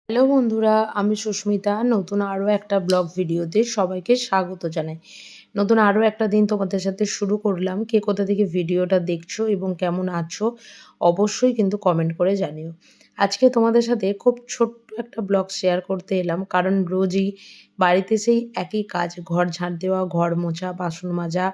Hello বন্ধুরা, আমি সুস্মিতা। নতুন আরও একটা ব্লগ ভিডিওতে সবাইকে স্বাগত জানাই। নতুন আরও একটা দিন তোমাদের সাথে শুরু করলাম। কে কোথা থেকে ভিডিওটা দেখছো এবং কেমন আছো অবশ্যই কিন্তু কমেন্ট করে জানিও। আজকে তোমাদের সাথে খুব ছোট্ট একটা ব্লগ শেয়ার করতে এলাম, কারণ রোজই বাড়িতে সেই একই কাজ, ঘর ঝাঁট দেওয়া, ঘর মোছা, বাসন মাজা,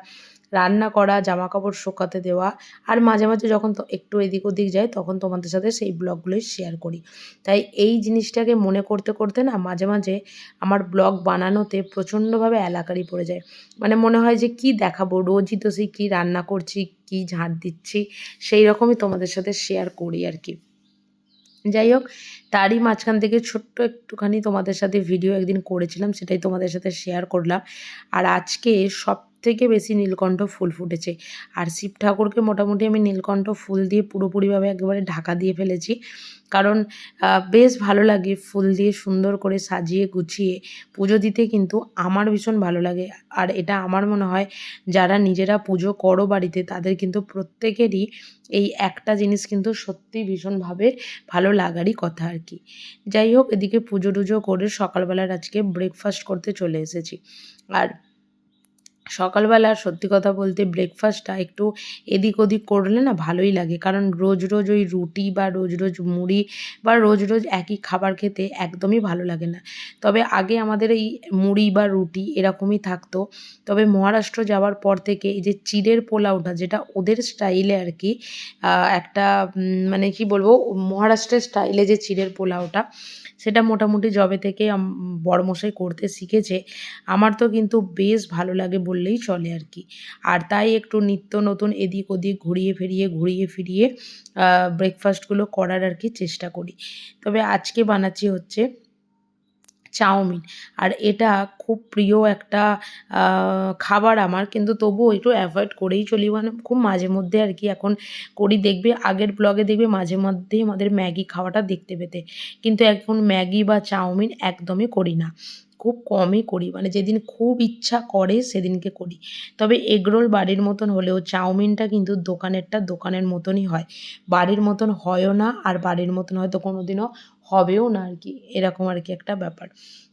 রান্না করা, জামাকাপড় শুকাতে দেওয়া। আর মাঝে মাঝে যখন একটু এদিক ওদিক যাই তখন তোমাদের সাথে সেই ব্লগগুলোই শেয়ার করি। তাই এই জিনিসটাকে মনে করতে করতে না মাঝে মাঝে আমার ব্লগ বানানোতে প্রচণ্ডভাবে এলাকারি পড়ে যায়। মানে মনে হয় যে কি দেখাবো, রোজই তো সেই কী রান্না করছি, কী ঝাঁট দিচ্ছি, সেই রকমই তোমাদের সাথে শেয়ার করি আর কি। যাই হোক, তারই মাঝখান থেকে ছোট্ট একটুখানি তোমাদের সাথে ভিডিও একদিন করেছিলাম, সেটাই তোমাদের সাথে শেয়ার করলাম। আর আজকে সবথেকে বেশি নীলকণ্ঠ ফুল ফুটেছে। আর শিব ঠাকুরকে মোটামুটি আমি নীলকণ্ঠ ফুল দিয়ে পুরোপুরিভাবে একেবারে ঢাকা দিয়ে ফেলেছি। কারণ বেশ ভালো লাগে ফুল দিয়ে সুন্দর করে সাজিয়ে গুছিয়ে পুজো দিতে, কিন্তু আমার ভীষণ ভালো লাগে। আর এটা আমার মনে হয় যারা নিজেরা পুজো করো বাড়িতে তাদের কিন্তু প্রত্যেকেরই এই একটা জিনিস কিন্তু সত্যিই ভীষণভাবে ভালো লাগারই কথা আর কি। যাই হোক, এদিকে পুজো টুজো করে সকালবেলার আজকে ব্রেকফাস্ট করতে চলে এসেছি। আর সকালবেলা সত্যি কথা বলতে ব্রেকফাস্টটা একটু এদিক ওদিক করলে না ভালোই লাগে, কারণ রোজ রোজ ওই রুটি বা রোজ রোজ মুড়ি বা রোজ রোজ একই খাবার খেতে একদমই ভালো লাগে না। তবে আগে আমাদের এই মুড়ি বা রুটি এরকমই থাকতো। তবে মহারাষ্ট্র যাওয়ার পর থেকে এই যে চিড়ের পোলাওটা, যেটা ওদের স্টাইলে আর কি, একটা মানে কি বলবো, মহারাষ্ট্রের স্টাইলে যে চিড়ের পোলাওটা, সেটা মোটামুটি যবে থেকে বড়মশাই করতে শিখেছে, আমার তো কিন্তু বেশ ভালো লাগে বললেই চলে আর কি। আর তাই একটু নিত্য নতুন এদিক ওদিক ঘুরিয়ে ফিরিয়ে ব্রেকফাস্টগুলো করার আর কি চেষ্টা করি। তবে আজকে বানাচ্ছি হচ্ছে চাউমিন। আর এটা খুব প্রিয় একটা খাবার আমার, কিন্তু তবুও একটু অ্যাভয়েড করেই চলি, মানে খুব মাঝে মধ্যে আর কি এখন করি। দেখবে আগের ব্লগে দেখবে মাঝে মধ্যেই আমাদের ম্যাগি খাওয়াটা দেখতে পেতে, কিন্তু এখন ম্যাগি বা চাউমিন একদমই করি না, খুব কমই করি। মানে যেদিন খুব ইচ্ছা করে সেদিনকে করি। তবে এগরোল বাড়ির মতন হলেও চাউমিনটা কিন্তু দোকানেরটা দোকানের মতনই হয়, বাড়ির মতন হয়ও না, আর বাড়ির মতন হয়তো কোনো দিনও হবেও না আর কি, এরকম আর কি একটা ব্যাপার।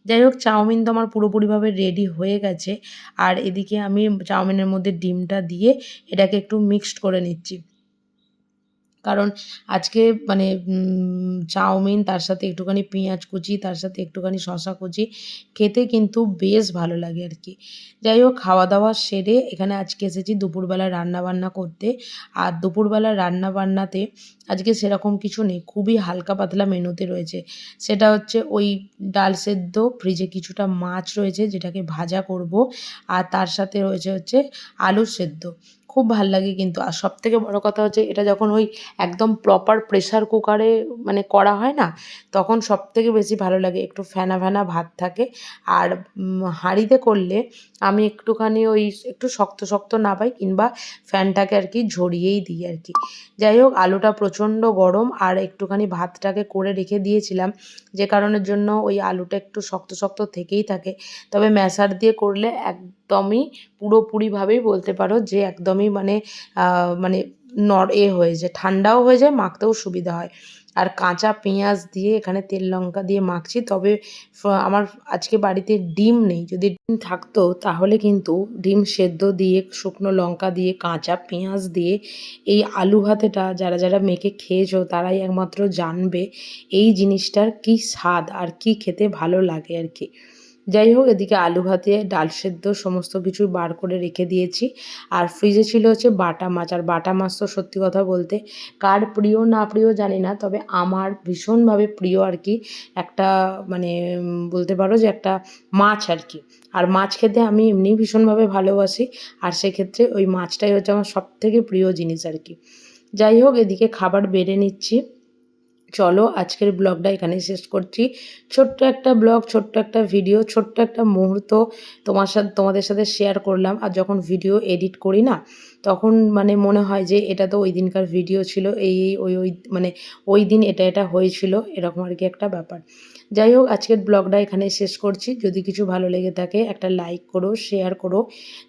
যাই হোক, চাউমিন তো আমার পুরোপুরিভাবে রেডি হয়ে গেছে। আর এদিকে আমি চাউমিনের মধ্যে ডিমটা দিয়ে এটাকে একটু মিক্সড করে নিচ্ছি। কারণ আজকে মানে চাউমিন, তার সাথে একটুখানি পেঁয়াজ কুচি, তার সাথে একটুখানি শসা কুচি খেতে কিন্তু বেশ ভালো লাগে আর কি। যাই হোক, খাওয়া দাওয়া সেরে এখানে আজকে এসেছি দুপুরবেলা রান্নাবান্না করতে। আর দুপুরবেলা রান্নাবান্নাতে আজকে সেরকম কিছু নেই, খুবই হালকা পাতলা মেনুতে রয়েছে। সেটা হচ্ছে ওই ডাল সেদ্ধ, ফ্রিজে কিছুটা মাছ রয়েছে যেটাকে ভাজা করব, আর তার সাথে রয়েছে হচ্ছে আলু সেদ্ধ। খুব ভাল লাগে কিন্তু। আর সবথেকে বড় কথা হচ্ছে এটা যখন ওই একদম প্রপার প্রেশার কুকারে মানে করা হয় না, তখন সবথেকে বেশি ভালো লাগে। একটু ফেনা ফেনা ভাত থাকে। আর হাঁড়িতে করলে আমি একটুখানি ওই একটু শক্ত শক্ত নাবাই, কিংবা ফ্যানটাকে আর কি ঝরিয়েই দিই আর কি। যাই হোক, আলুটা প্রচণ্ড গরম, আর একটুখানি ভাতটাকে করে রেখে দিয়েছিলাম, যে কারণের জন্য ওই আলুটা একটু শক্ত শক্ত থেকেই থাকে। তবে ম্যাশার দিয়ে করলে একদমই পুরোপুরিভাবেই বলতে পারো যে একদমই মানে মানে হয়ে যায়, ঠান্ডাও হয়ে যায়, মাখতেও সুবিধা হয়। আর কাঁচা পেঁয়াজ দিয়ে এখানে তেল লঙ্কা দিয়ে মাখছি। তবে আমার আজকে বাড়িতে ডিম নেই, যদি ডিম থাকতো তাহলে কিন্তু ডিম সেদ্ধ দিয়ে, শুকনো লঙ্কা দিয়ে, কাঁচা পেঁয়াজ দিয়ে এই আলু ভাতেটা যারা যারা মেখে খেয়েছো তারাই একমাত্র জানবে এই জিনিসটার কী স্বাদ আর কী খেতে ভালো লাগে আর কি। যাই হোক, এদিকে আলু ভাতে, ডাল সেদ্ধ সমস্ত কিছু বার করে রেখে দিয়েছি। আর ফ্রিজে ছিল হচ্ছে বাটা মাছ। আর বাটা মাছ তো সত্যি কথা বলতে কার প্রিয় না প্রিয় জানি না, তবে আমার ভীষণভাবে প্রিয় আর কি। একটা মানে বলতে পারো যে একটা মাছ আর কি। আর মাছ খেতে আমি এমনিই ভীষণভাবে ভালোবাসি। আর সেক্ষেত্রে ওই মাছটাই হচ্ছে আমার সবথেকে প্রিয় জিনিস আর কি। যাই হোক, এদিকে খাবার বেড়ে নিচ্ছি। চলো আজকের ব্লগটা এখানেই শেষ করছি। ছোট্ট একটা ব্লগ, ছোট্ট একটা ভিডিও, ছোট্ট একটা মুহূর্ত তোমাদের সাথে শেয়ার করলাম। আর যখন ভিডিও এডিট করি না, তখন মানে মনে হয় যে এটা তো ওই দিনকার ভিডিও ছিল, ওই মানে ওই দিন এটা এটা হয়েছিল, এরকম আর কি একটা ব্যাপার। যাই হোক, আজকের ব্লগটা এখানেই শেষ করছি। যদি কিছু ভালো লেগে থাকে একটা লাইক করো, শেয়ার করো,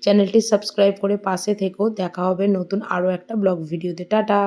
চ্যানেলটি সাবস্ক্রাইব করে পাশে থেকো। দেখা হবে নতুন আরও একটা ব্লগ ভিডিওতে। টাটা।